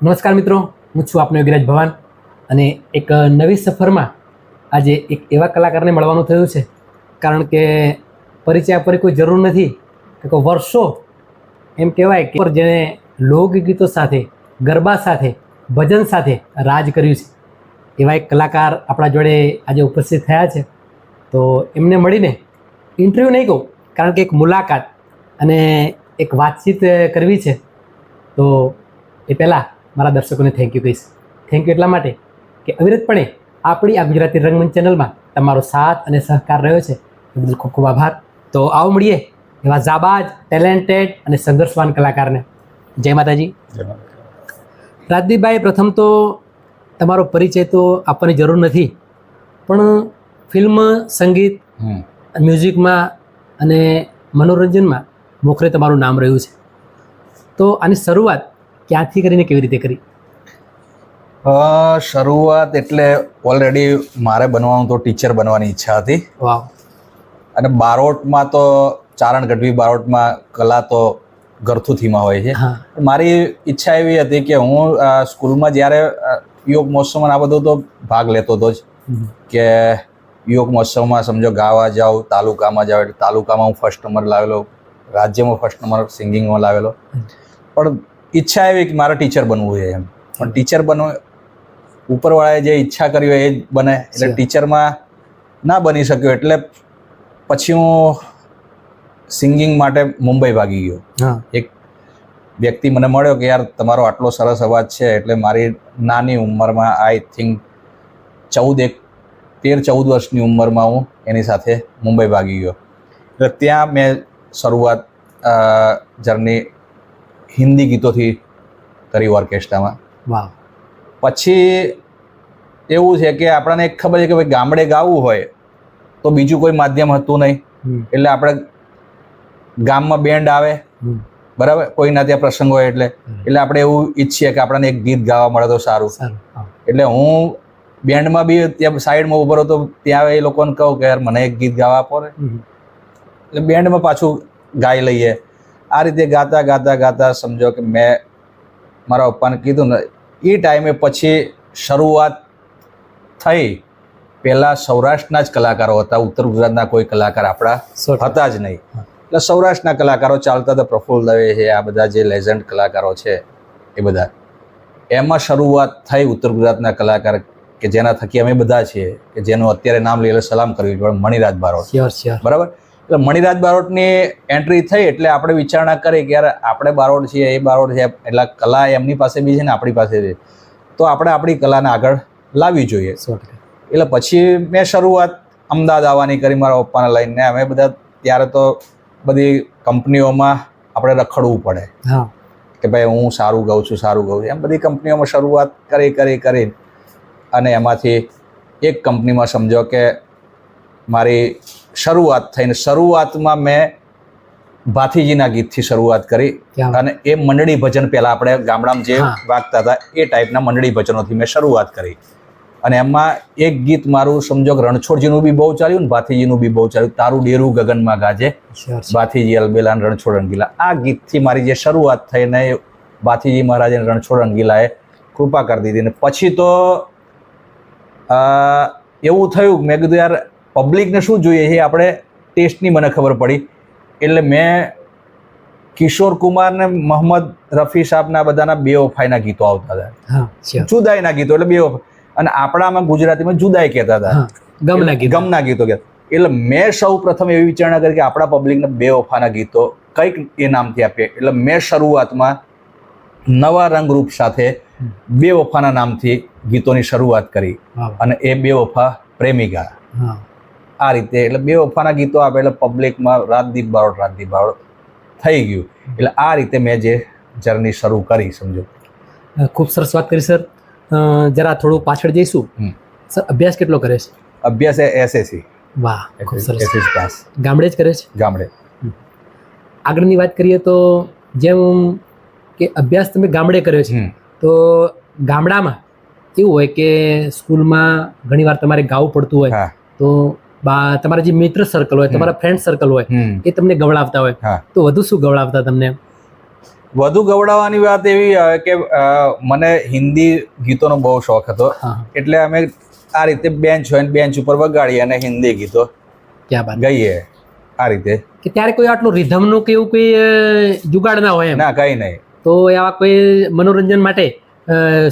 નમસ્કાર મિત્રો, હું છું આપનો યોગીરાજ ભવાન અને એક નવી સફરમાં આજે એક એવા કલાકારને મળવાનું થયું છે. કારણ કે પરિચય આપવાની કોઈ જરૂર નથી કે વર્ષો એમ કહેવાય કે જેણે લોકગીતો સાથે, ગરબા સાથે, ભજન સાથે રાજ કર્યું છે એવા એક કલાકાર આપણા જોડે આજે ઉપસ્થિત થયા છે. તો એમને મળીને ઇન્ટરવ્યૂ નહીં કહું, કારણ કે એક મુલાકાત અને એક વાતચીત કરવી છે. તો એ પહેલાં મારા દર્શકોને થેન્ક યુ કહીશ. થેન્ક યુ એટલા માટે કે અવિરતપણે આપણી આ ગુજરાતી રંગમંચ ચેનલમાં તમારો સાથ અને સહકાર રહ્યો છે, એ બદલ ખૂબ ખૂબ આભાર. તો આવો મળીએ એવા જાબાજ, ટેલેન્ટેડ અને સંઘર્ષવાન કલાકારને. જય માતાજી. રાજદીપભાઈ, પ્રથમ તો તમારો પરિચય તો આપવાની જરૂર નથી, પણ ફિલ્મ, સંગીત, મ્યુઝિકમાં અને મનોરંજનમાં મોખરે તમારું નામ રહ્યું છે. તો આની શરૂઆત ક્યાંથી કરીને કેવી રીતે કરી? શરૂઆત એટલે ઓલરેડી મારે બનવાનું તો ટીચર બનવાની ઈચ્છા હતી. વાવ. અને બારોટમાં તો ચારણ ગઢવી બારોટમાં કલા તો ગરથુથીમાં હોય છે. મારી ઈચ્છા એવી હતી કે હું સ્કૂલમાં જ્યારે યોગ મહોત્સવમાં આ બધો તો ભાગ લેતો હતો જ, કે યોગ મહોત્સવમાં સમજો ગાવા જાઉં, તાલુકામાં જાઉં, એટલે તાલુકામાં હું ફર્સ્ટ નંબર લાવેલો, રાજ્યમાં ફર્સ્ટ નંબર સિંગિંગમાં લાવેલો. પણ ઈચ્છા એવી કે મારે ટીચર બનવું છે એમ. પણ ટીચર બનવું ઉપરવાળાએ જે ઈચ્છા કરી હોય એ જ બને, એટલે ટીચરમાં ના બની શક્યો. એટલે પછી હું સિંગિંગ માટે મુંબઈ ભાગી ગયો. એક વ્યક્તિ મને મળ્યો કે યાર તમારો આટલો સરસ અવાજ છે, એટલે મારી નાની ઉંમરમાં, આઈ થિંક 13-14 વર્ષની ઉંમરમાં હું એની સાથે મુંબઈ ભાગી ગયો. એટલે ત્યાં મેં શરૂઆત જર્ની હિન્દી ગીતોથી કરી ઓર્કેસ્ટ્રામાં. વાહ. પછી એવું છે કે આપણને એક ખબર છે કે ભાઈ ગામડે ગાવું હોય તો બીજું કોઈ માધ્યમ હતું નહીં, એટલે આપણે ગામમાં બેન્ડ આવે, બરાબર, કોઈના ત્યાં પ્રસંગ હોય, એટલે આપણે એવું ઈચ્છીએ કે આપણને એક ગીત ગાવા મળે તો સારું. એટલે હું બેન્ડમાં બી ત્યાં સાઈડમાં ઉભો હતો, ત્યાં એ લોકોને કહું કે યાર મને એક ગીત ગાવા આપો ને, એટલે બેન્ડમાં પાછું ગાઈ લઈએ. આ રીતે ગાતા ગાતા ગાતા સમજો કે મેં મારા પપ્પાને કીધું ને, એ ટાઈમે પછી શરૂઆત થઈ. પહેલાં સૌરાષ્ટ્રના જ કલાકારો હતા, ઉત્તર ગુજરાતના કોઈ કલાકાર આપણા હતા જ નહીં. એટલે સૌરાષ્ટ્રના કલાકારો ચાલતા હતા, પ્રફુલ્લ દવે છે, આ બધા જે લેજન્ડ કલાકારો છે એ બધા. એમાં શરૂઆત થઈ ઉત્તર ગુજરાતના કલાકાર કે જેના થકી અમે બધા છીએ, કે જેનું અત્યારે નામ લઈ સલામ કરવી પડે, મણિરાજ બારોટ. બરાબર. એટલે મણિરાજ બારોટની એન્ટ્રી થઈ એટલે આપણે વિચારણા કરી કે યાર આપણે બારોટ છીએ, એ બારોટ છે, એટલે કલા એમની પાસે બી છે ને આપણી પાસે છે, તો આપણે આપણી કલાને આગળ લાવવી જોઈએ. એટલે પછી મેં શરૂઆત અમદાવાદ આવવાની કરી મારા પપ્પાને લઈને. અમે બધા ત્યારે તો બધી કંપનીઓમાં આપણે રખડવું પડે કે ભાઈ હું સારું ગાઉં છું, સારું ગાઉં છું, એમ બધી કંપનીઓમાં શરૂઆત કરી અને એમાંથી એક કંપનીમાં સમજો કે મારી શરૂઆત થઈને શરૂઆતમાં મેં ભાથીજીના ગીતથી શરૂઆત કરી. અને એ મંડળી ભજન પહેલાં આપણે ગામડામાં જે વાગતા હતા એ ટાઈપના મંડળી ભજનોથી મેં શરૂઆત કરી. અને એમાં એક ગીત મારું સમજો કે રણછોડજીનું બી બહુ ચાલ્યું ને ભાથીજીનું બી બહુ ચાલ્યું, તારું ડેરું ગગનમાં ગાજે, ભાથીજી અલબેલા ને રણછોડ રંગીલા. આ ગીતથી મારી જે શરૂઆત થઈને ભાથીજી મહારાજે રણછોડ રંગીલાએ કૃપા કરી દીધી. ને પછી તો એવું થયું, મેં કીધું યાર પબ્લિકને શું જોઈએ છે, આપણે ટેસ્ટની મને ખબર પડી. એટલે મેં કિશોર કુમાર ને મોહમ્મદ રફી સાહેબના બધાના બેવફાઈના ગીતો આવતા હતા, જુદાઈના ગીતો, એટલે બેવફાઈ. અને આપણામાં ગુજરાતીમાં જુદાઈ કહેતા હતા, ગમના ગીતો કહેતા. એટલે મેં સૌ પ્રથમ એવી વિચારણા કરી કે આપણા પબ્લિકને બેવફાના ગીતો કંઈક એ નામથી આપીએ. એટલે મેં શરૂઆતમાં નવા રંગરૂપ સાથે બેવફાના નામથી ગીતોની શરૂઆત કરી. અને એ બેવફા પ્રેમિકા, આ રીતે. એટલે બેવફાના ગીતો આપે એટલે પબ્લિકમાં રાજદીપ બારોટ થઈ ગયું. એટલે આ રીતે મેં જે જર્ની શરૂ કરી, સમજો. ખૂબ સરસ વાત કરી સર. જરા થોડું પાછળ જઈશું. સર અભ્યાસ કેટલો કરે છે? અભ્યાસ SSC. વાહ, ખૂબ સરસ. પાસ. ગામડે જ કરે છે? ગામડે. આગળની વાત કરીએ તો જેમ કે અભ્યાસ તમે ગામડે કર્યો છે, તો ગામડામાં એવું હોય કે સ્કૂલમાં ઘણીવાર તમારે ગાવું પડતું હોય, તો તમારા જે મિત્ર સર્કલ હોય, તમારા ફ્રેન્ડ સર્કલ હોય, એ તમને ગવડાવતા હોય, તો વધુ શું ગવડાવતા તમને? વધુ ગવડાવવાની વાત એવી આવે કે મને હિન્દી ગીતોનો બહુ શોખ હતો, હા એટલે અમે આ રીતે બેન્ચ હોય ને બેન્ચ ઉપર વગાડીએ અને હિન્દી ગીતો ક્યાં બાત ગઈએ આ રીતે. કે ત્યારે કોઈ આટલું રિધમનું કે એવું કોઈ જુગાડ ના હોય એમ, ના કઈ નહીં, તો આવા કોઈ મનોરંજન માટે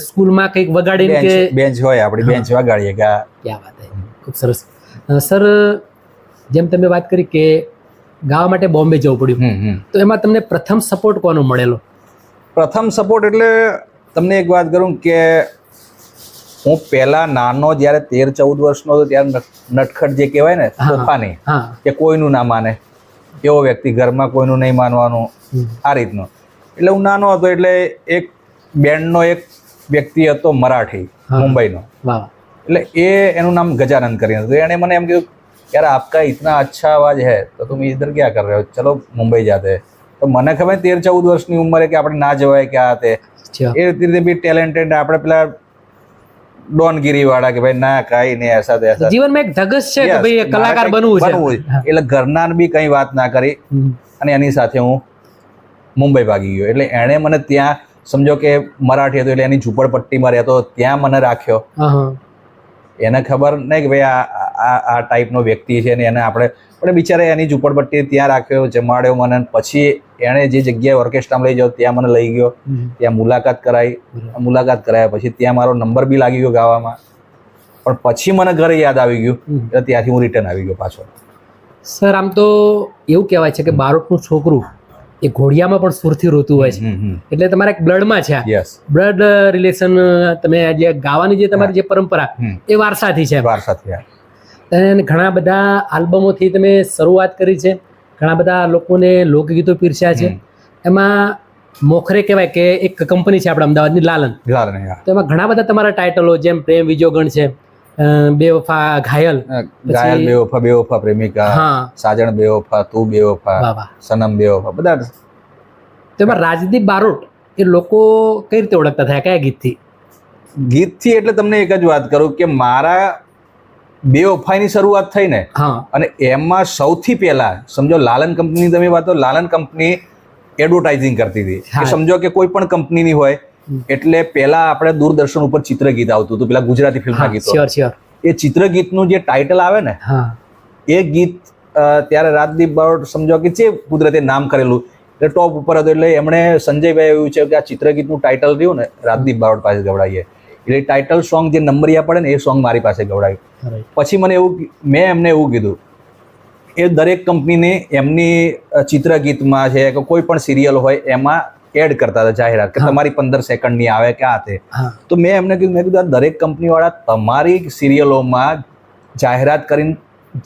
સ્કૂલમાં કંઈક વગાડીને કે બેન્ચ હોય આપણી બેન્ચ વગાડીએ કે ક્યાં વાત હે, ખૂબ સરસ. સર જેમ તમે વાત કરી કે ગાવા માટે બોમ્બે જવું પડ્યું, તો એમાં તમને પ્રથમ સપોર્ટ કોનો મળેલો? પ્રથમ સપોર્ટ એટલે તમને એક વાત કરું કે હું પહેલા નાનો જ્યારે 13-14 વર્ષનો હતો ત્યારે નટખટ જે કહેવાય ને તોફાની, હા કે કોઈનું ના માને એવો વ્યક્તિ, ઘરમાં કોઈનું નહીં માનવાનું આ રીતનો. એટલે હું નાનો હતો એટલે એક બેન્ડનો એક વ્યક્તિ હતો મરાઠી મુંબઈનો, વાહ, એટલે એનું નામ ગજાનંદ કરીને હતું. એણે મને એમ કીધું यार आपका इतना अच्छा आवाज है तो तुम इधर क्या कर रहे हो, चलो मुंबई जाते हैं. तो મને ખબર 13-14 વર્ષની ઉંમરે કે આપણે ના જવાય કે આ તે એ રીતે બી ટેલેન્ટેડ આપણે પેલા ડોનગીરી વાળા કે ભાઈ ના કાંઈ નહીં એસા તેસા, જીવનમાં એક ધગસ છે કે ભાઈ કલાકાર બનવું છે, એટલે ઘરના બી કંઈ વાત ના કરી અને એની સાથે હું મુંબઈ ભાગી ગયો. એટલે એણે મને ત્યાં સમજો કે મરાઠી હતો એટલે એની ઝૂંપડપટ્ટીમાં રહેતો, ત્યાં મને રાખ્યો. એને ખબર નહીં કે ભાઈ આ ટાઈપનો વ્યક્તિ છે ને એને આપણે બિચારે એની ઝૂંપડપટ્ટી ત્યાં રાખ્યો, જમાડ્યો મને. પછી એણે જે જગ્યાએ ઓર્કેસ્ટ્રામાં લઈ જાઓ ત્યાં મને લઈ ગયો, ત્યાં મુલાકાત કરાયા. પછી ત્યાં મારો નંબર બી લાગી ગયો ગાવામાં. પણ પછી મને ઘરે યાદ આવી ગયું એટલે ત્યાંથી હું રિટર્ન આવી ગયો પાછો. સર આમ તો એવું કહેવાય છે કે બારોટનું છોકરું એ ઘોડિયામાં પણ સુરથી રોતું હોય છે, એટલે તમારા એક બ્લડમાં છે, બ્લડ રિલેશન. તમે જે ગાવાની જે તમારી જે પરંપરા એ વારસાથી છે. અને ઘણા બધા આલ્બમોથી તમે શરૂઆત કરી છે, ઘણા બધા લોકોને લોકગીતો પીરસ્યા છે. એમાં મોખરે કહેવાય કે એક કંપની છે આપણે અમદાવાદની લાલન, તો એમાં ઘણા બધા તમારા ટાઇટલો જેમ પ્રેમ વિજોગણ છે, બેવફા ઘાયલ, બેવફા પ્રેમિકા, સાજણ બેવફા, તું બેવફા, સનમ બેવફા, બધા. તો એમાં રાજદીપ બારોટ એ લોકો કઈ રીતે ઓળખતા થયા, કયા ગીતથી? એટલે તમને એક જ વાત કરું કે મારા બેવફાઈની શરૂઆત થઈ ને, અને એમાં સૌથી પહેલા સમજો લાલન કંપની તમે વાત, લાલન કંપની એડવર્ટાઇઝિંગ કરતી હતી કે સમજો કે કોઈ પણ કંપનીની હોય એટલે પહેલા આપણે દૂરદર્શન ઉપર ચિત્રગીત આવતું હતું, પેલા ગુજરાતી ફિલ્મના ગીતો. એ ચિત્રગીતનું જે ટાઇટલ આવે ને, એ ગીત ત્યારે રાજદીપ બારોટ સમજો કે જે કુદરતે નામ કરેલું એટલે ટોપ ઉપર હતું. એટલે એમણે સંજયભાઈ એવું છે કે આ ચિત્રગીતનું ટાઇટલ રહ્યું ને રાજદીપ બારોટ પાસે ગવડાવીએ, એટલે ટાઇટલ સોંગ જે નંબરિયા પડે ને એ સોંગ મારી પાસે ગવડાવ્યું. પછી મેં એમને એવું કીધું એ દરેક કંપનીને એમની ચિત્રગીતમાં છે કે કોઈ પણ સિરિયલ હોય એમાં એડ કરતા હતા જાહેરાત કે તમારી 15 સેકન્ડની આવે કે આ તે. તો મેં એમને કીધું આ દરેક કંપનીવાળા તમારી સિરિયલોમાં જાહેરાત કરીને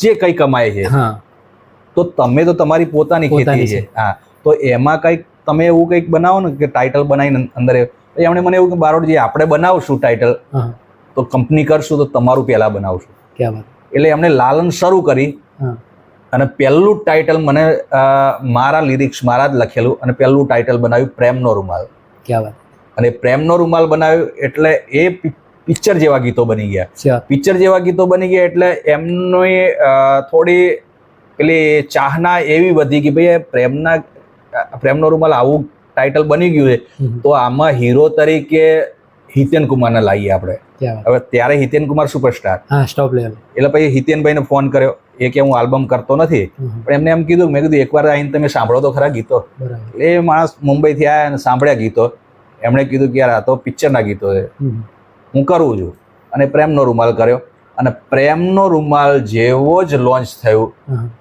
જે કંઈ કમાય છે તો તમે તો તમારી પોતાની ખેતી છે, તો એમાં કંઈક તમે એવું કંઈક બનાવો ને કે ટાઇટલ બનાવીને અંદર. એમણે મને એવું કે બારોટજી આપણે બનાવશું ટાઇટલ તો કંપની કરશું તો તમારું પહેલા બનાવશું. એટલે એમણે લાલન શરૂ કરી અને પહેલું ટાઇટલ મને મારા લિરિક્સ મારા જ લખેલું અને પહેલું ટાઇટલ બનાવ્યું પ્રેમનો રૂમાલ. અને પ્રેમનો રૂમાલ બનાવ્યું એટલે એ પિક્ચર જેવા ગીતો બની ગયા. પિક્ચર જેવા ગીતો બની ગયા એટલે એમની થોડી પેલી ચાહના એવી વધી કે ભાઈ પ્રેમનો રૂમાલ આવું ટાઇટલ બની ગયું છે તો આમાં હીરો તરીકે હિતેન કુમારને લાવીએ આપણે. હવે ત્યારે હિતેન કુમાર સુપરસ્ટાર, એટલે પછી હિતેનભાઈને ફોન કર્યો. એ કે હું આલ્બમ કરતો નથી, પણ એમને એમ કીધું, મેં કીધું એકવાર આવીને તમે સાંભળો તો ખરા ગીતો. એ માણસ મુંબઈથી આવ્યા અને સાંભળ્યા ગીતો. એમણે કીધું કે યાર આ તો પિક્ચરના ગીતો છે, હું કરું છું. અને પ્રેમનો રૂમાલ કર્યો. અને પ્રેમનો રૂમાલ જેવો જ લોન્ચ થયું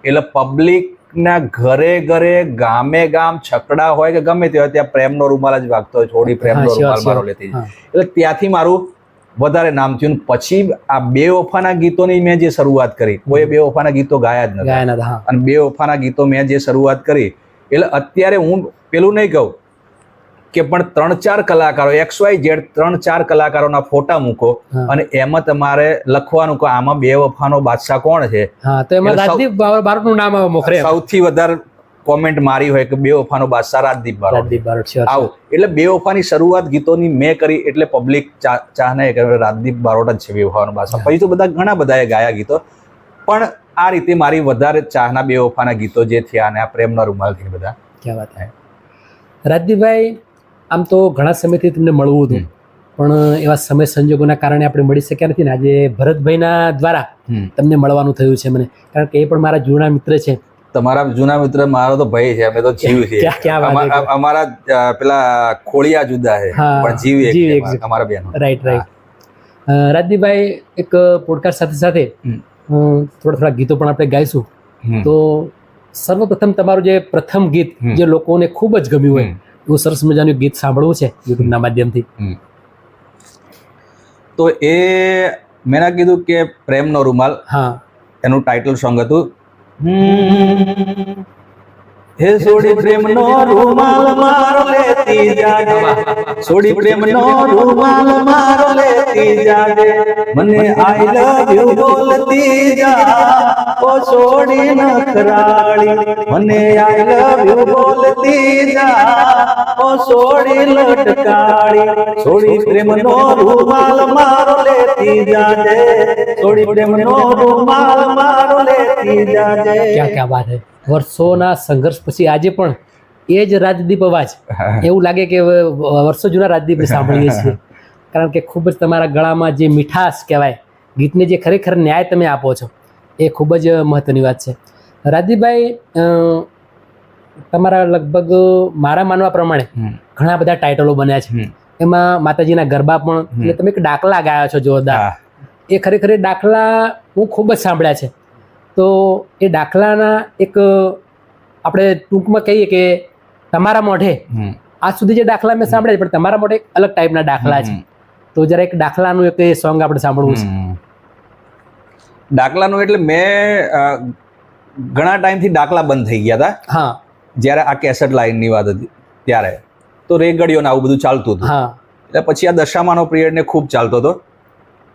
એટલે પબ્લિકના ઘરે ઘરે ગામે ગામ છકડા હોય કે ગમે તે હોય ત્યાં પ્રેમનો રૂમાલ જ વાગતો હોય, છોડી પ્રેમનો રૂમાલ મારો લેતી. એટલે ત્યાંથી મારું વધારે નામ થયું. પછી આ બેવફાના ગીતોની મેં જે શરૂઆત કરી, કોઈ બેવફાના ગીતો ગાયા જ નથી, અને બેવફાના ગીતો મેં જે શરૂઆત કરી એટલે અત્યારે હું પેલું નહીં કહું કે પણ 3-4 કલાકારો XYZ 3-4 કલાકારોના ફોટા મૂકો અને એમાં તમારે લખવાનું કે આમાં બેવફાનો બાદશાહ કોણ છે, સૌથી વધારે કોમેન્ટ મારી હોય કે બેવફાનો બાદશાહ રાજદીપ બારોટ. આવું એટલે બેવફાની શરૂઆત ગીતોની મેં કરી એટલે પબ્લિક ચાહને કે રાજદીપ બારોટ જ છે બેવફાનો બાદશાહ. પછી તો બધા ઘણા બધાએ ગાયા ગીતો, પણ આ રીતે મારી વધારે ચાહના બેવફાના ગીતો જે થયા અને આ પ્રેમના રૂમાલથી બધા. રાજદીપભાઈ, આમ તો ઘણા સમયથી તમને મળવું હતું, પણ એવા સમય સંજોગોના કારણે આપણે મળી શક્યા નથી ને આજે ભરતભાઈના દ્વારા તમને મળવાનું થયું છે મને, કારણ કે એ પણ મારા જૂના મિત્ર છે. તમારા જૂના મિત્ર મારો તો ભાઈ છે, અમે તો જીવ છે. અમારા પેલા ખોળિયા જુદા છે પણ જીવ એક છે અમારા બેનો. રાઈટ. રાજદીપભાઈ, એક પોડકાસ્ટ સાથે સાથે થોડા ગીતો પણ આપણે ગાઈશું. તો સર્વપ્રથમ તમારું જે પ્રથમ ગીત જે લોકોને ખૂબ જ ગમ્યું હોય એવું સરસ મજાનું ગીત સાંભળવું છે યુટ્યુબના માધ્યમથી. તો એ મેં ના કીધું કે પ્રેમનો રૂમાલ, એનું ટાઇટલ સોંગ હતું. હે સોડી પ્રેમનો રૂમાલ મારો લેતી જાજે, સોડી પ્રેમનો રૂમાલ મારો લેતી જાજે, મને આઈ લવ યુ બોલતી જા ઓ સોડી નખરાળી, મને આઈ લવ યુ બોલતી જા ઓ સોડી લટકાળી, સોડી પ્રેમનો રૂમાલ મારો લેતી જાજે, સોડી પ્રેમનો રૂમાલ મારો લેતી જાજે. ક્યાં વાત હે. વર્ષોના સંઘર્ષ પછી આજે પણ એ જ રાજદીપ અવાજ, એવું લાગે કે વર્ષો જૂના રાજદીપને સાંભળીએ છીએ, કારણ કે ખૂબ જ તમારા ગળામાં જે મીઠાશ કહેવાય, ગીતને જે ખરેખર ન્યાય તમે આપો છો, એ ખૂબ જ મહત્વની વાત છે. રાજદીપભાઈ, તમારા લગભગ મારા માનવા પ્રમાણે ઘણા બધા ટાઇટલો બન્યા છે, એમાં માતાજીના ગરબા પણ, એટલે તમે એક ડાકલા ગાયા છો જોરદાર. એ ખરેખર એ ડાકલા હું ખૂબ જ સાંભળ્યા છે. તો એ દાખલાના એક આપણે ટૂંકમાં કહીએ કે તમારા મોઢે આજ સુધી જે દાખલા મેં સાંભળ્યા પણ તમારા મોઢે એક અલગ ટાઈપના દાખલા છે, તો જરા એક દાખલાનું એક સોંગ આપણે સાંભળવું છે. દાખલાનું એટલે મેં ઘણા ટાઈમથી દાખલા બંધ થઈ ગયા હતા. જ્યારે આ કેસેટ લાઈનની વાત હતી ત્યારે તો રેગડીઓને આવું બધું ચાલતું હતું. એટલે પછી આ દશામાનો પિરિયડ ને ખૂબ ચાલતો હતો,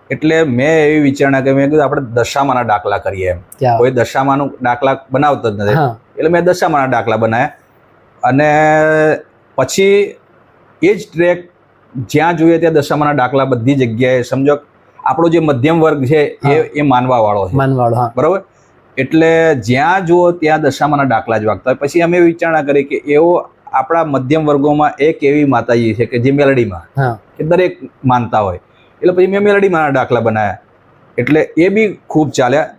એટલે મેં એવી વિચારણા કે મેં કીધું આપણે દશામાના દાખલા કરીએ એમ. કોઈ દશામાનું દાખલા બનાવતો જ નથી, એટલે મેં દશામાના દાખલા બનાવ્યા. અને પછી એ જ ટ્રેક જ્યાં જોઈએ ત્યાં દશામાના દાખલા બધી જગ્યાએ, સમજો આપણો જે મધ્યમ વર્ગ છે એ માનવા વાળો છે, બરોબર. એટલે જ્યાં જુઓ ત્યાં દશામાના દાખલા જ વાગતા હોય. પછી અમે વિચારણા કરી કે એવો આપણા મધ્યમ વર્ગોમાં એક એવી માતાજી છે કે જે મેલડીમાં કે દરેક માનતા હોય, એટલે પછી મેં મેલડીમાંના દાખલા બનાવ્યા, એટલે એ બી ખૂબ ચાલ્યા.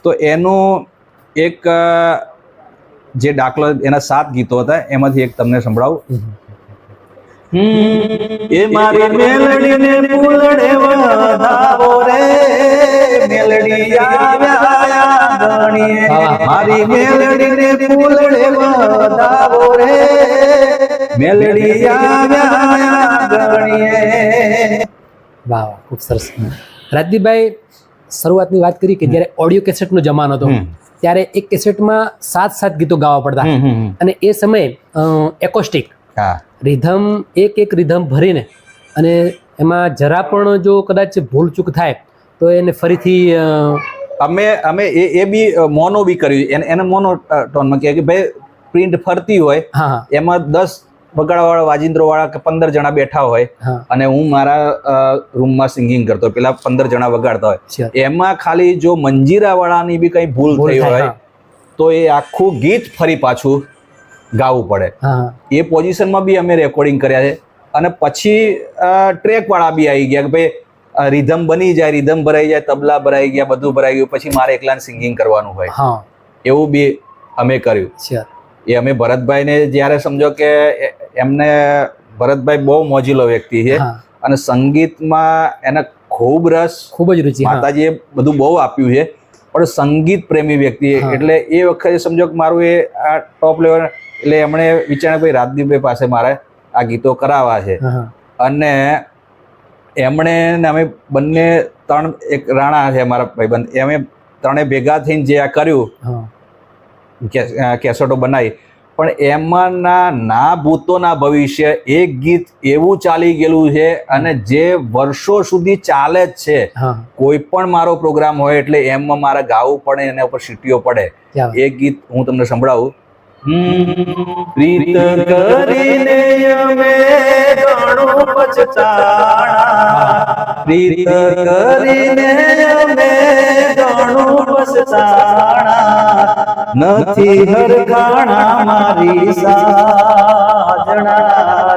તો એનું એક જે દાખલો, એના 7 ગીતો હતા, એમાંથી એક તમને સંભળાવું. એ મારી મેલડીને ફૂલડે વધાવો રે, મેલડી આવ્યા આંગણીએ, મારી મેલડીને ફૂલડે વધાવો રે, મેલડી આવ્યા આંગણીએ. વાહ, ખૂબ સરસ. રાજદીપભાઈ, શરૂઆતની વાત કરી કે જ્યારે ઓડિયો કેસેટનો જમાનો હતો ત્યારે એક કેસેટમાં 7 ગીતો ગાવા પડતા, અને એ સમયે એકોસ્ટિક રિધમ, એક રિધમ ભરીને, અને એમાં જરા પણ જો કદાચ ભૂલચૂક થાય તો એને ફરીથી અમે એ બી મોનો બી કર્યું. એને મોનો ટોનમાં કહે કે ભાઈ પ્રિન્ટ ફરતી હોય, એમાં 10 વગાડવાવાળા વાજિંદ્રો વાળા કે 15 જણા બેઠા હોય, અને હું મારા રૂમમાં સિંગિંગ કરતો, પેલા 15 જણા વગાડતા હોય. એમાં ખાલી જો મંજીરા વાળાની બી કઈ ભૂલ થઈ હોય તો એ આખું ગીત ફરી પાછું ગાવું પડે. એ પોઝિશનમાં બી અમે રેકોર્ડિંગ કર્યા છે. અને પછી ટ્રેક વાળા બી આવી ગયા કે ભાઈ રિધમ બની જાય, રિધમ ભરાઈ જાય, તબલા ભરાઈ ગયા, બધું ભરાઈ ગયું, પછી મારે એકલાને સિંગિંગ કરવાનું હોય, એવું બી અમે કર્યું. એ અમે ભરતભાઈને જ્યારે સમજો કે એમને, ભરતભાઈ બહુ મોજીલો વ્યક્તિ છે અને સંગીતમાં એને ખૂબ રસ, ખૂબ જ રુચિ, માતાજીએ બધું બહુ આપ્યું છે, પણ સંગીત પ્રેમી વ્યક્તિ. એટલે એ વખતે સમજો કે મારું એ આ ટોપ લેવલ, એટલે એમણે વિચાર્યું ભાઈ રાજદીપભાઈ પાસે મારે આ ગીતો કરાવવા છે. અને એમણે ને અમે બંને 3, એક રાણા છે મારા ભાઈબંધ, અમે 3 ભેગા થઈને જે આ કર્યું, કેસેટો બનાવી, પણ એમાંના ના ભૂતો ના ભવિષ્ય એક ગીત એવું ચાલી ગયેલું છે અને જે વર્ષો સુધી ચાલે જ છે. કોઈ પણ મારો પ્રોગ્રામ હોય એટલે એમાં મારે ગાવું પડે, એના ઉપર સીટીઓ પડે. એ ગીત હું તમને સંભળાવું. પ્રીત કરીને અમે ઘણું પછતાણા, પ્રીત કરીને અમે ઘણું પછતાણા, નથી હરખાણા મારી સાજણા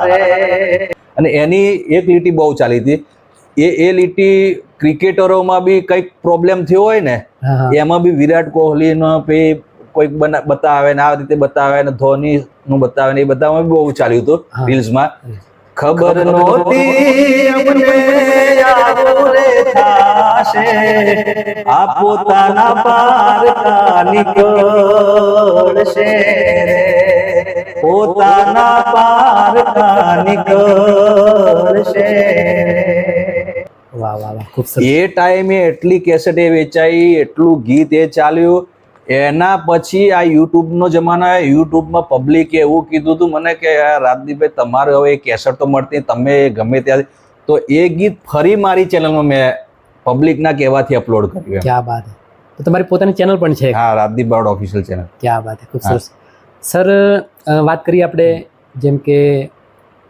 રે. અને એની એક લીટી બહુ ચાલી હતી. એ લીટી ક્રિકેટરોમાં બી કંઈક પ્રોબ્લેમ થયો હોય ને હા, હા. એમાં બી વિરાટ કોહલીનો કોઈક બતાવે ને આ રીતે બતાવે ને ધોની નું બતાવે ને એ બતાવવામાં બહુ ચાલ્યું હતું હા. રીલ્સમાં. ખબર નહોતી અમને આવું રે થાશે, આ પોતાના પારકા નીકળશે રે, પોતાના પારકા નીકળશે રે. વાહ વાહ વાહ, ખૂબ સરસ. એ ટાઈમે એટલી કેસેટ એ વેચાઈ, એટલું ગીત એ ચાલ્યું. એના પછી આ યુટ્યુબનો જમાનો આવ્યો. યુટ્યુબમાં પબ્લિકે એવું કીધું હતું મને કે રાજદીપભાઈ તમારે હવે એ કેસેટ તો મળતી, તમે ગમે ત્યારે તો એ ગીત ફરી મારી ચેનલમાં મેં પબ્લિકના કહેવાથી અપલોડ કર્યું. ક્યાં બાત હે. તો તમારી પોતાની ચેનલ પણ છે? હા, રાજદીપ બારોટ ઓફિશિયલ ચેનલ. ક્યાં બાત હે, ખૂબ સરસ. સર, વાત કરીએ આપણે જેમ કે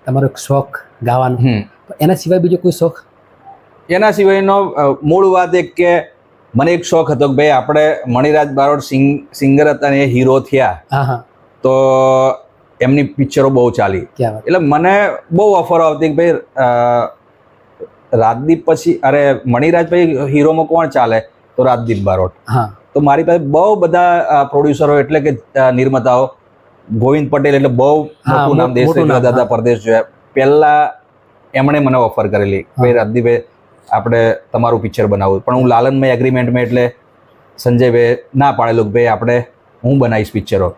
તમારો એક શોખ ગાવાનો, એના સિવાય બીજો કોઈ શોખ? એના સિવાયનો મૂળ વાત એક કે મને એક શોખ હતો કે ભાઈ આપણે મણિરાજ બારોટ સિંગર હતા ને એ હીરો થયા. હા હા. તો એમની પિક્ચરો બહુ ચાલી. ક્યાં વાત. એટલે મને બહુ ઓફર આવતી કે ભાઈ રાજદીપ પછી અરે મણિરાજભાઈ હીરોમાં કોણ ચાલે તો રાજદીપ બારોટ. હા. તો મારી પાસે બહુ બધા પ્રોડ્યુસરો એટલે કે નિર્માતાઓ, ગોવિંદ પટેલ એટલે બહુ મોટું નામ, દેશ દાદા પરદેશ જોયા, પહેલા એમણે મને ઓફર કરેલી ભાઈ રાજદીપભાઈ આપણે તમારું પિક્ચર બનાવવું. પણ હું લાલનમય એગ્રીમેન્ટમાં એટલે સંજયભાઈ ના પાડેલું કે ભાઈ આપણે હું બનાવીશ પિક્ચરો.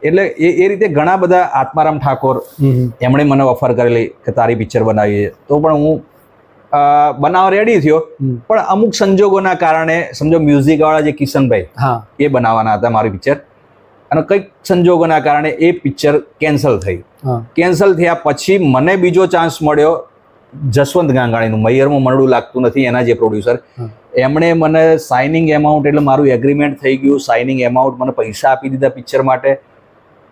એટલે એ રીતે ઘણા બધા, આત્મારામ ઠાકોર એમણે મને ઓફર કરેલી કે તારી પિક્ચર બનાવીએ. તો પણ હું બનાવવા રેડી થયો, પણ અમુક સંજોગોના કારણે સમજો મ્યુઝિકવાળા જે કિશનભાઈ એ બનાવવાના હતા મારું પિક્ચર, અને કંઈક સંજોગોના કારણે એ પિક્ચર કેન્સલ થઈ. કેન્સલ થયા પછી મને બીજો ચાન્સ મળ્યો જસવંત ગાંગાણીનું, મૈયરમાં મનડું લાગતું નથી એના જે પ્રોડ્યુસર, એમણે મને સાઇનિંગ એમાઉન્ટ એટલે મારું એગ્રીમેન્ટ થઈ ગયું, સાઇનિંગ એમાઉન્ટ મને પૈસા આપી દીધા પિક્ચર માટે.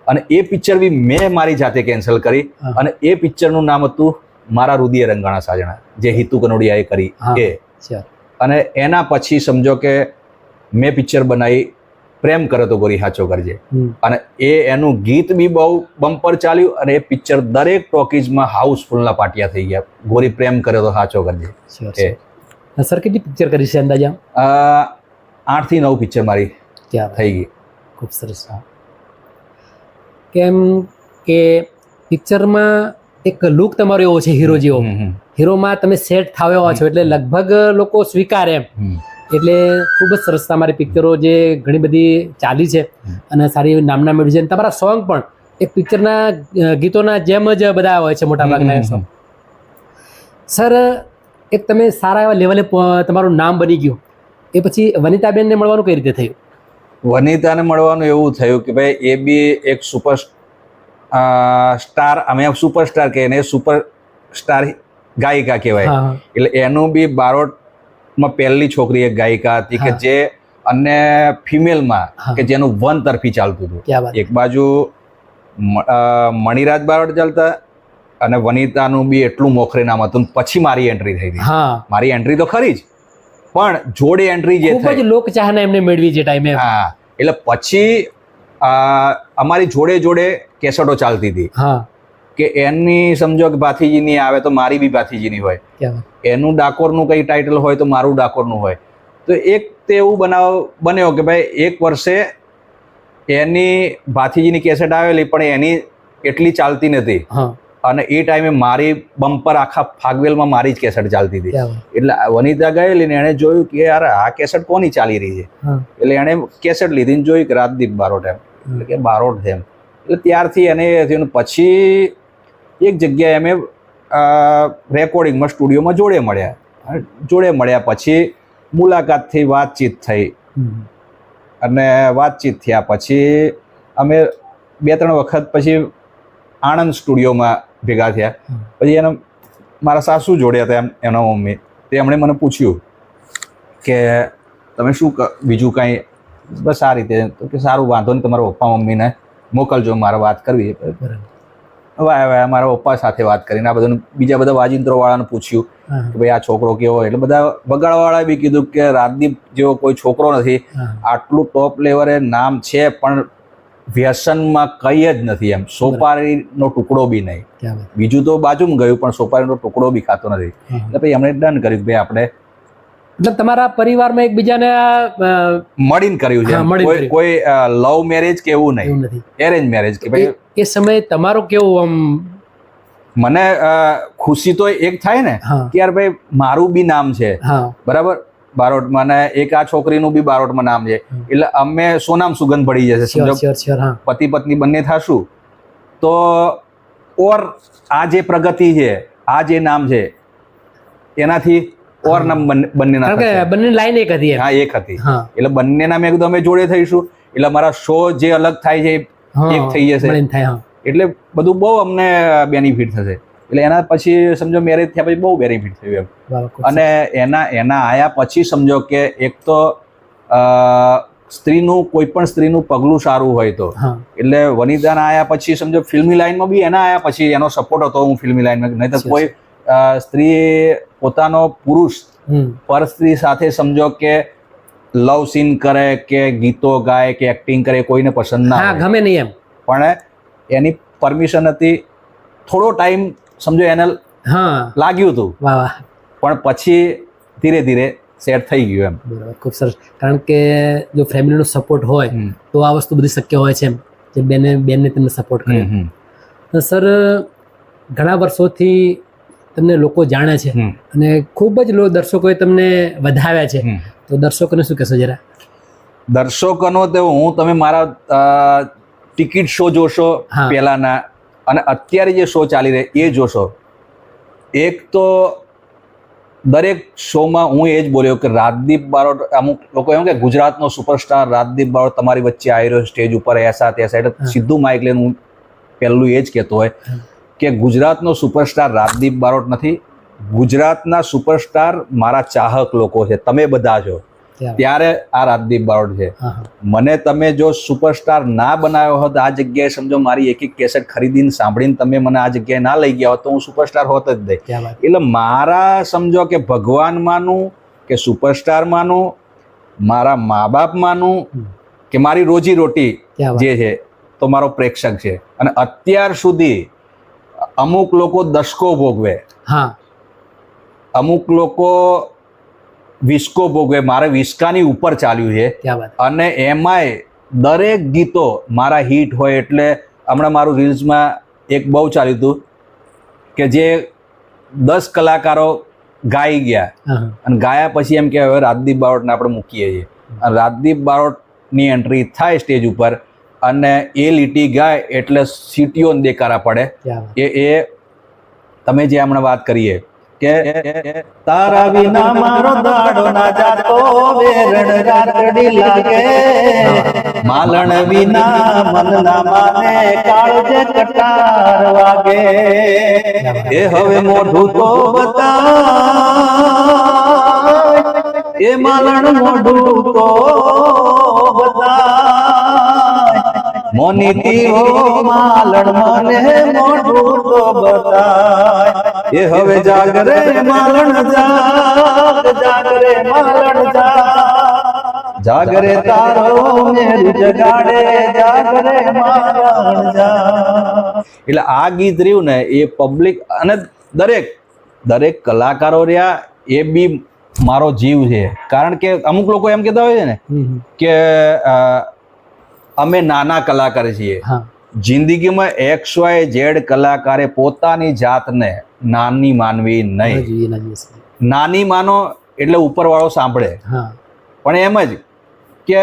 અને એ પિક્ચર બી મેં મારી જાતે કેન્સલ કરી. અને એ પિક્ચરનું નામ હતું મારા રુદિય રંગાણા સાજણા, જે હિતુ કનોડિયાએ કરી એ. અને એના પછી સમજો કે મેં પિક્ચર બનાવી પ્રેમ કરે તો ગોરી હાચો કરજે, અને એનું ગીત બી બહુ બમ્પર ચાલ્યું. અને એ પિક્ચર દરેક ટોકીઝમાં હાઉસફુલના પાટિયા થઈ ગયા, ગોરી પ્રેમ કરે તો હાચો કરજે. સર, કેટલી પિક્ચર કરી છે અંદાજા? 8 થી 9 પિક્ચર મારી થઈ ગઈ. ખૂબ સરસ. કેમ કે પિક્ચરમાં એક લુક તમારો એવો છે હીરો જેવો, હીરોમાં તમે સેટ થાવ્યા છો એટલે લગભગ લોકો સ્વીકારે એમ. એટલે ખૂબ જ સરસ તમારી પિક્ચરો જે ઘણી બધી ચાલી છે અને સારી નામના મેળવી છે. તમારા સોંગ પણ એક પિક્ચરના ગીતોના જેમ જ બધા હોય છે મોટા ભાગના સોંગ. સર, એક તમે સારા એવા લેવલે તમારું નામ બની ગયું, એ પછી વનિતાબેનને મળવાનું કઈ રીતે થયું? વનિતાને મળવાનું એવું થયું કે ભાઈ એ બી એક સુપર સ્ટાર, અમે સુપરસ્ટાર કહીએ ને, સુપર સ્ટાર ગાયિકા કહેવાય. એટલે એનું બી બારોટમાં પહેલી છોકરી એક ગાયિકા હતી કે જે અને ફિમેલમાં કે જેનું વન તરફી ચાલતું હતું. એક બાજુ મણિરાજ બારોટ ચાલતા અને વનિતાનું બી એટલું મોખરે નામ હતું. પછી મારી એન્ટ્રી થઈ હતી. મારી એન્ટ્રી તો ખરી જ, પણ જોડે એન્ટ્રી જે ખૂબ જ લોકચાહના એમને મેળવી જે ટાઈમે. હા, એટલે પછી અમારી જોડે જોડે કેસેટો ચાલતી હતી કે એની સમજો કે ભાથીજીની આવે તો મારી બી ભાથીજીની હોય, એનું ડાકોરનું કઈ ટાઇટલ હોય તો મારું ડાકોરનું હોય. તો એક તે એવું બન્યો કે ભાઈ એક વર્ષે એની ભાથીજીની કેસેટ આવેલી પણ એની એટલી ચાલતી નથી, અને એ ટાઈમે મારી બમ્પર આખા ફાગવેલમાં મારી જ કેસેટ ચાલતી હતી. એટલે વનિતા ગયેલી ને એણે જોયું કે યાર આ કેસેટ કોની ચાલી રહી છે. એટલે એણે કેસેટ લીધી ને જોયું કે રાજદીપ બારોટ એમ, એટલે કે બારોટ છે એમ. એટલે ત્યારથી એને થયું. પછી એક જગ્યાએ અમે રેકોર્ડિંગમાં સ્ટુડિયોમાં જોડે મળ્યા પછી મુલાકાતથી વાતચીત થઈ, અને વાતચીત થયા પછી અમે 2-3 વખત પછી આણંદ સ્ટુડિયોમાં ભેગા થયા. પછી એને મારા સાસુ જોડ્યા હતા એના મમ્મી, તે એમણે મને પૂછ્યું કે તમે શું બીજું કાંઈ, બસ આ રીતે. તો કે સારું, વાંધો નહીં, તમારા પપ્પા મમ્મીને મોકલજો, મારે વાત કરવી. હવે મારા પપ્પા સાથે વાત કરીને આ બધું બીજા બધા વાજિંત્રો વાળાને પૂછ્યું હા, કે ભાઈ આ છોકરો કેવો હોય, એટલે બધા વગાડવાળાએ બી કીધું કે રાજદીપ જેવો કોઈ છોકરો નથી, હા. આટલું ટોપ લેવલે નામ છે પણ વ્યસનમાં કંઈ જ નથી, એમ સોપારીનો ટુકડો બી નહીં, ક્યાં વાત. બીજું તો બાજુમાં ગયું પણ સોપારીનો ટુકડો બી ખાતો નથી. હા. એટલે પછી એમણે ડન કર્યું કે ભાઈ આપણે મતલબ તમારા પરિવારમાં એકબીજાને મળીને કર્યું છે હા, એમ. મળીને કોઈ કોઈ લવ મેરેજ કે એવું નહીં, એવું નથી. એરેન્જ મેરેજ કે ભાઈ એ સમયે તમારો કેવું આમ મને ખુશી તો એક થાય ને હા કે યાર ભાઈ મારું બી નામ છે હા બરાબર બારોટમાં, ને એક આ છોકરીનું બી બારોટમાં નામ છે, એટલે અમે સોનામ સુગંધ પડી જશે શ્યોર સમજો. શ્યોર શ્યોર હા પતિ પત્ની બંને થાશું તો ઓર આ જે પ્રગતિ છે, આ જે નામ છે એનાથી ઓર નામ બંનેના કારણ કે થશે. બંને લાઈન એક હતી એમ. હા એક હતી, હા એટલે બંનેના મેં કીધું અમે જોડે થઈશું, એટલે અમારા શો જે અલગ થાય છે હા એક થઈ જશે. મળીને થાય હા એટલે બધું બહુ અમને બેનિફિટ થશે. એટલે એના પછી સમજો મેરેજ થયા પછી બહુ બેનિફિટ થયું એમ. બરાબર, ખૂબ અને એના આયા પછી સમજો કે એક તો સ્ત્રીનું કોઈ પણ સ્ત્રીનું પગલું સારું હોય તો, હા એટલે વનિતાના આયા પછી સમજો ફિલ્મી લાઈનમાં બી એના આયા પછી એનો સપોર્ટ હતો હું ફિલ્મી લાઈનમાં, નહીં તો કોઈ સ્ત્રી પોતાનો પુરુષ પર સ્ત્રી સાથે સમજો કે લવ સીન કરે કે ગીતો ગાય કે એક્ટિંગ કરે કોઈને પસંદ ના હા હોય, ગમે નહીં એમ. પણ એની પરમિશન હતી. થોડો ટાઈમ સમજો એને હા લાગ્યું હતું, વાહ વાહ પણ પછી ધીરે ધીરે સેટ થઈ ગયું એમ. બરાબર, ખૂબ સરસ. કારણ કે જો ફેમિલીનો સપોર્ટ હોય તો આ વસ્તુ બધી શક્ય હોય છે એમ, જે બેનને તમને સપોર્ટ કરે. તો સર ઘણા વર્ષોથી તમને લોકો જાણે છે અને ખૂબ જ દર્શકોએ તમને વધાવ્યા છે, તો દર્શકોને શું કહેશો જરા? દર્શકોનો તો તમે મારા ટિકિટ શો જોશો હા. પહેલાના અને અત્યારે જે શો ચાલી રહ્યા એ જોશો. એક તો દરેક શોમાં હું એ જ બોલ્યો કે રાજદીપ બારોટ, અમુક લોકો એમ કે ગુજરાતનો સુપરસ્ટાર રાજદીપ બારોટ તમારી વચ્ચે આવ્યો સ્ટેજ ઉપર એસા તેસા, એટલે સીધું માઇક લઈને હું પહેલું એ જ કહેતો હોય કે ગુજરાતનો સુપરસ્ટાર રાજદીપ બારોટ નથી, ગુજરાતના સુપરસ્ટાર મારા ચાહક લોકો છે, તમે બધા છો, ત્યારે આ રાજદીપ બારોટ છે. મને તમે જો સુપરસ્ટાર ના બનાવ્યો હોત આ જગ્યાએ, સમજો મારી એક એક કેસેટ ખરીદીને સાંભળીને તમે મને આ જગ્યાએ ના લઈ ગયા હોત તો હું સુપરસ્ટાર હોત જ નહીં. એટલે મારા સમજો કે ભગવાન માનું કે સુપરસ્ટાર માનું, મારા મા બાપ માનું કે મારી રોજી રોટી જે છે તો મારો પ્રેક્ષક છે. અને અત્યાર સુધી અમુક લોકો દશકો ભોગવે, અમુક લોકો વિસ્કો ભોગવે, મારે વિસ્કાની ઉપર ચાલ્યું છે. અને એમાંય દરેક ગીતો મારા હિટ હોય. એટલે હમણાં મારું રીલ્સમાં એક બહુ ચાલ્યું હતું કે જે 10 કલાકારો ગાઈ ગયા અને ગાયા પછી એમ કે હવે રાજદીપ બારોટને આપણે મૂકીએ છીએ, અને રાજદીપ બારોટની એન્ટ્રી થાય સ્ટેજ ઉપર અને એ લીટી ગાય એટલે સીટીઓ દેકારા પડે. એ તમે જે હમણાં વાત કરીએ કે તારા વિના મારો દાડો ના જાતો, વેરણ રાતડી લાગે, માલણ વિના મન ના માને, કાળજે કટાર વાગે, એ હવે મોઢું તો બતાય, એ માલણ મોઢું તો બતાય, મોનીતી હો માલણ મને મોઢું તો બતાય, એ હવે જાગરે માલણ જાગ, જાગરે માલણ જાગ, જાગરે તારો મેરું જગાડે, જાગરે માલણ જાગ. એટલે આ ગીત રહ્યું ને એ પબ્લિક અને દરેક કલાકારો રહ્યા એ બી મારો જીવ છે. કારણ કે અમુક લોકો એમ કહેતા હોય છે ને કે અમે નાના કલાકાર છીએ. જિંદગીમાં XYZ કલાકારે પોતાની જાતને નાની માનવી નહીં. નાની માનો એટલે ઉપરવાળો સાંભળે, પણ એમ જ કે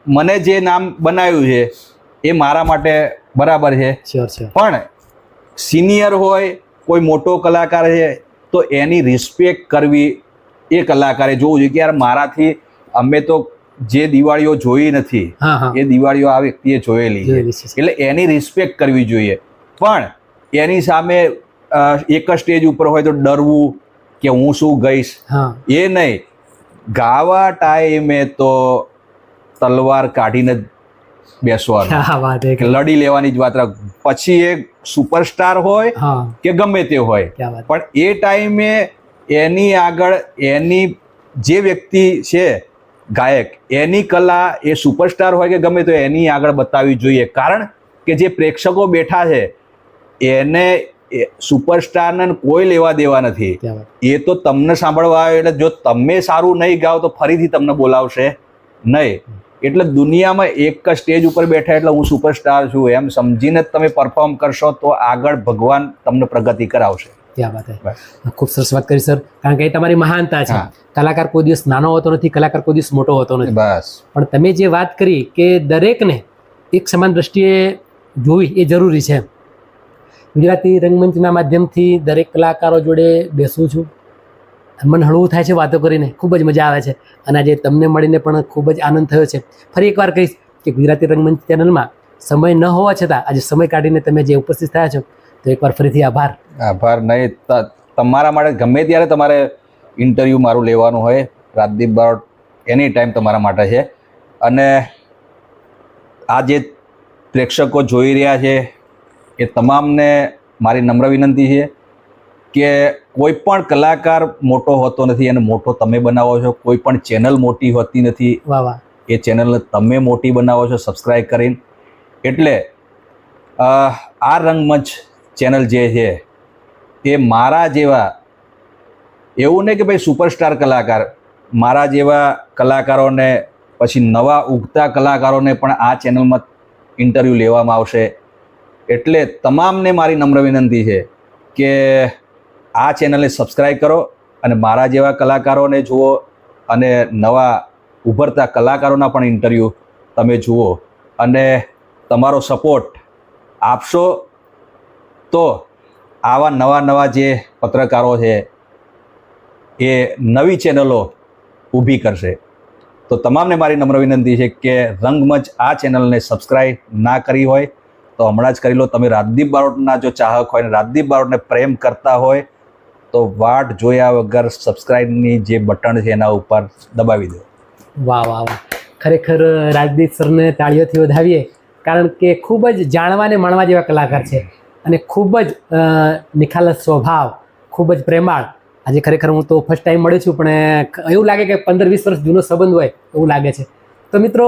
મને જે નામ બનાવ્યું છે એ મારા માટે બરાબર છે. પણ સિનિયર હોય કોઈ મોટો કલાકાર છે તો એની રિસ્પેક્ટ કરવી એ કલાકારે જોવું જોઈએ કે યાર મારાથી અમે તો જે દિવાળીઓ જોઈ નથી એ દિવાળીઓ આ વ્યક્તિએ જોયેલી છે, એટલે એની રિસ્પેક્ટ કરવી જોઈએ. પણ એની સામે એક જ સ્ટેજ ઉપર હોય તો ડરવું કે હું શું ગઈશ એ નહીં. ગાવા ટાઈમે તો તલવાર કાઢીને જ બેસવાનું, લડી લેવાની જ વાત રાખ. પછી એ સુપરસ્ટાર હોય હા, કે ગમે તે હોય, ક્યાં વાત. પણ એ ટાઈમે એની આગળ એની જે વ્યક્તિ છે ગાયક, એની કલા એ સુપરસ્ટાર હોય કે ગમે તો એની આગળ બતાવવી જોઈએ. કારણ કે જે પ્રેક્ષકો બેઠા છે એને સુપરસ્ટારને કોઈ લેવા દેવા નથી. ક્યાં વાત. એ તો તમને સાંભળવા આવે, એટલે જો તમે સારું નહીં ગાઓ તો ફરીથી તમને બોલાવશે નહીં. એટલે દુનિયામાં એક જ સ્ટેજ ઉપર બેઠા એટલે હું સુપરસ્ટાર છું એમ સમજીને જ તમે પરફોર્મ કરશો તો આગળ ભગવાન તમને પ્રગતિ કરાવશે. ક્યાં વાત હે. ખૂબ સરસ વાત કરી સર, કારણ કે એ તમારી મહાનતા છે. હા. કલાકાર કોઈ દિવસ નાનો હોતો નથી, કલાકાર કોઈ દિવસ મોટો હોતો નથી. બસ પણ તમે જે વાત કરી કે દરેકને એક સમાન દ્રષ્ટિએ જોવી એ જરૂરી છે. ગુજરાતી રંગમંચના માધ્યમથી દરેક કલાકારો જોડે બેસું છું, મન હળવું થાય છે વાતો કરીને, ખૂબ જ મજા આવે છે. અને આજે તમને મળીને પણ ખૂબ જ આનંદ થયો છે. ફરી એકવાર કહીશ કે ગુજરાતી રંગમંચ ચેનલમાં સમય ન હોવા છતાં આજે સમય કાઢીને તમે જે ઉપસ્થિત થયા છો તો એકવાર ફરીથી આભાર. આભાર નહીં, તમારા માટે ગમે ત્યારે તમારે ઇન્ટરવ્યૂ મારું લેવાનું હોય, રાજદીપ બારોટ એની ટાઈમ તમારા માટે છે. અને આ જે પ્રેક્ષકો જોઈ રહ્યા છે એ તમામને મારી નમ્ર વિનંતી છે કે કોઈ પણ કલાકાર મોટો હોતો નથી, અને મોટો તમે બનાવો છો. કોઈ પણ ચેનલ મોટી હોતી નથી, વાહ વાહ. એ ચેનલને તમે મોટી બનાવો છો સબસ્ક્રાઈબ કરીને. એટલે આ રંગમંચ ચેનલ જે છે એ મારા જેવા, એવું નહીં કે ભાઈ સુપરસ્ટાર કલાકાર, મારા જેવા કલાકારોને પછી નવા ઉગતા કલાકારોને પણ આ ચેનલમાં ઇન્ટરવ્યૂ લેવામાં આવશે. એટલે તમામને મારી નમ્ર વિનંતી છે કે આ ચેનલને સબસ્ક્રાઈબ કરો અને મારા જેવા કલાકારોને જુઓ, અને નવા ઉભરતા કલાકારોના પણ ઇન્ટરવ્યૂ તમે જુઓ, અને તમારો સપોર્ટ આપશો તો આવા નવા જે પત્રકારો છે એ નવી ચેનલો ઊભી કરશે. તો તમામને મારી નમ્ર વિનંતી છે કે રંગમંચ આ ચેનલને સબસ્ક્રાઈબ ના કરી હોય તો હમણાં જ કરી લો. તમે રાજદીપ બારોટના જો ચાહક હોય ને રાજદીપ બારોટને પ્રેમ કરતા હોય તો વાટ જોયા વગર સબસ્ક્રાઈબની જે બટન છે એના ઉપર દબાવી દો. વાહ વાહ વાહ. ખરેખર રાજદીપ સરને તાળીઓથી વધાવીએ, કારણ કે ખૂબ જ જાણવા અને માણવા જેવા કલાકાર છે, અને ખૂબ જ નિખાલસ સ્વભાવ, ખૂબ જ પ્રેમાળ. આજે ખરેખર હું તો ફર્સ્ટ ટાઈમ મળ્યો છું, પણ એવું લાગે કે 15-20 વર્ષ જૂનો સંબંધ હોય એવું લાગે છે. તો મિત્રો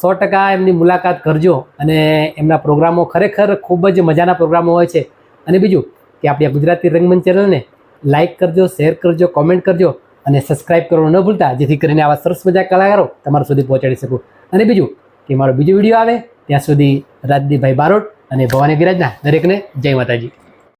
100% એમની મુલાકાત કરજો, અને એમના પ્રોગ્રામો ખરેખર ખૂબ જ મજાના પ્રોગ્રામો હોય છે. અને બીજું કે આપણી આ ગુજરાતી રંગમંચ ચેનલને લાઇક કરજો, શેર કરજો, કોમેન્ટ કરજો અને સબસ્ક્રાઈબ કરવાનું ન ભૂલતા, જેથી કરીને આવા સરસ મજા કલાકારો તમારા સુધી પહોંચાડી શકું. અને બીજું કે મારો બીજો વિડીયો આવે ત્યાં સુધી રાજદીપભાઈ બારોટ અને ભવાની બિરાજના દરેકને જય માતાજી.